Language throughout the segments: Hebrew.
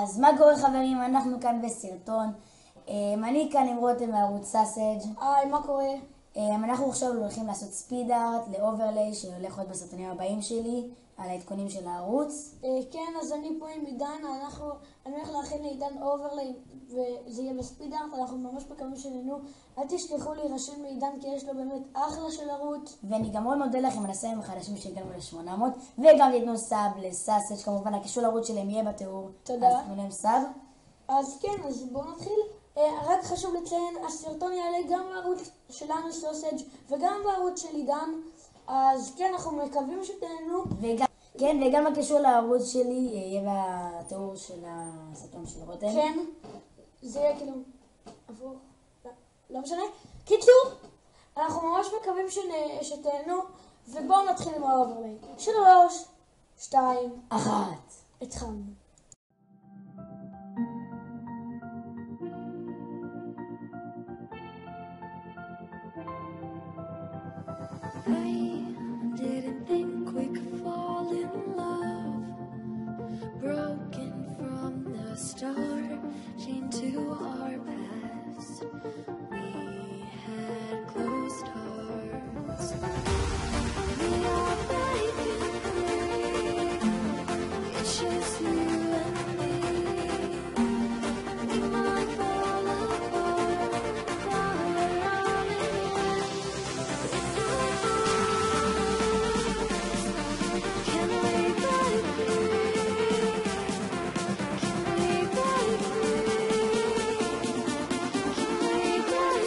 אז מה קורה חברים? אנחנו כאן בסרטון. אני כאן עם רותם מערוץ סאסג'. היי, מה קורה? אנחנו עכשיו הולכים לעשות ספיד ארט לאוברליי שהולך להיות בסרטונים הבאים שלי על העדכונים של הערוץ. כן, אז אני פה עם עידן, אני הולך להכין לעידן אוברליי וזה יהיה בספיד ארט, אנחנו ממש מקווים שנהנו. אל תשכחו להירשם לעידן כי יש לו באמת אחלה של ערוץ. ואני גם מאוד מודה לכם על הסבים החדשים שהגענו ל-800, וגם תתנו סאב לסאסג', כמובן הקישור לערוץ שלהם יהיה בתיאור. תודה. אז תנו להם סאב. אז כן, אז בואו נתחיל. רק חשוב לציין, הסרטון יעלה גם בערוץ שלנו סאסג' וגם בערוץ של עידן. אז כן, אנחנו מקווים שתהנו. וגם הקישור לערוץ שלי יהיה בתיאור של הסרטון של רותם. כן, זה יהיה כאילו עבור, לא משנה. קיצור, אנחנו ממש מקווים שתהנו, ובואו נתחיל עם האוברליי. 3, 2, 1. התחלנו. Didn't think we could fall in love. Broken from the start, chained to our past. We had closed hearts. We are breaking free. It's just you and me. We might fall apart, fall around again. Can we break free? Can we break free? Can we break free?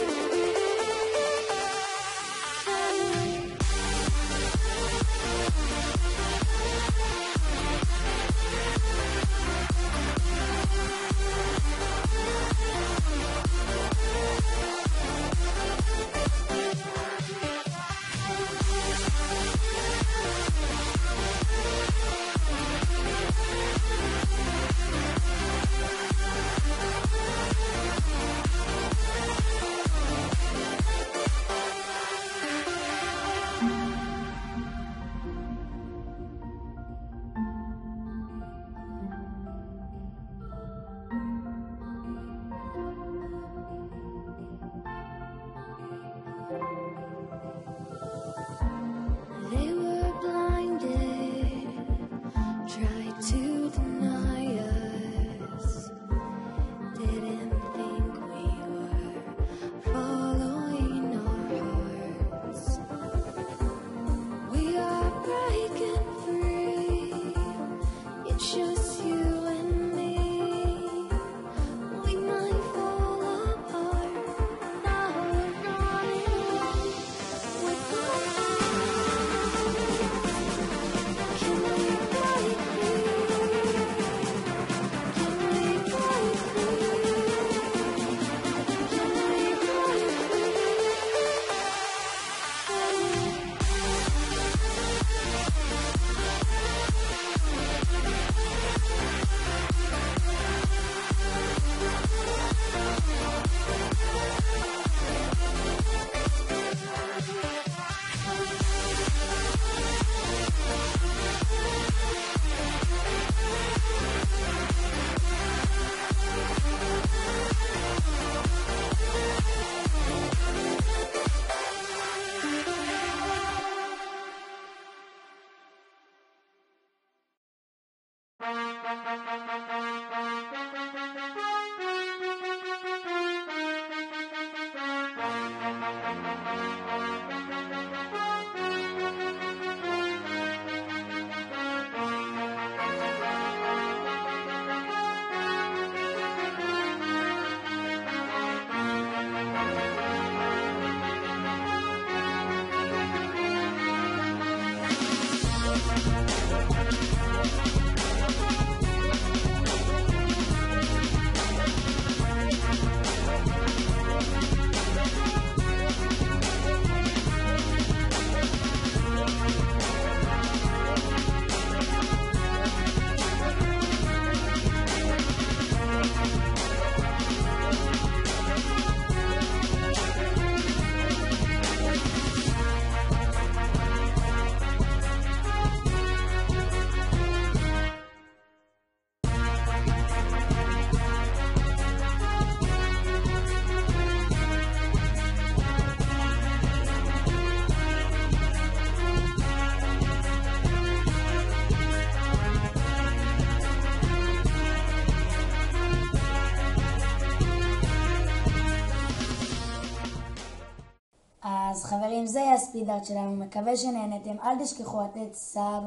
חברים, זה היה הספיד ארט שלנו, מקווה שנהנתם, אל תשכחו לתת סאב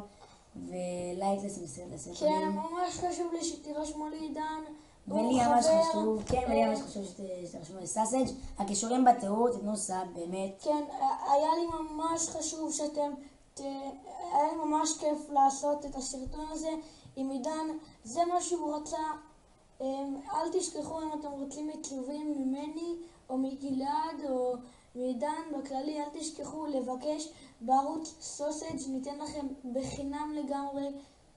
ולייק לסרטונים. כן, ממש חשוב לי שתירשמו לעידן. ולי ממש חשוב, כן, ולי ממש חשוב שתרשמו לסאסג'. הקישורים בתיאור, תתנו סאב, באמת. כן, היה לי ממש חשוב היה לי ממש כיף לעשות את הסרטון הזה עם עידן, זה מה שהוא רצה. אל תשכחו אם אתם רוצים עיצובים ממני או מגלעד או מעידן בכללי, אל תשכחו לבקש בערוץ סוסג', ניתן לכם בחינם לגמרי.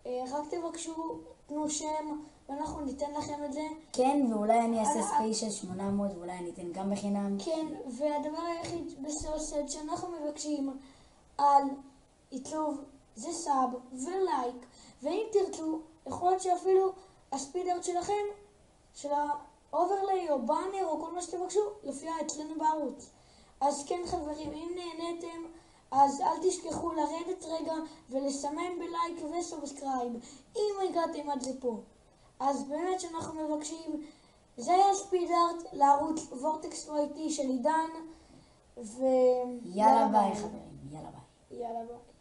רק תבקשו, תנו שם ואנחנו ניתן לכם את זה. כן, ואולי אני אעשה ספיישל 800 ואולי אני אתן גם בחינם. כן, והדבר היחיד בסוסג' שאנחנו מבקשים על עיצוב זה סאב ולייק, ואם תרצו, יכול להיות שאפילו הספיד ארט שלכם, של האוברליי או באנר או כל מה שתבקשו, יופיע אצלנו בערוץ. אז כן חברים, אם נהניתם, אז אל תשכחו לרדת רגע ולסמן בלייק וסובסקרייב, אם הגעתם עד לפה. אז באמת שאנחנו מבקשים, זה היה ספיד ארט לערוץ וורטקס YT של עידן, יאללה ביי חברים, יאללה ביי. יאללה ביי.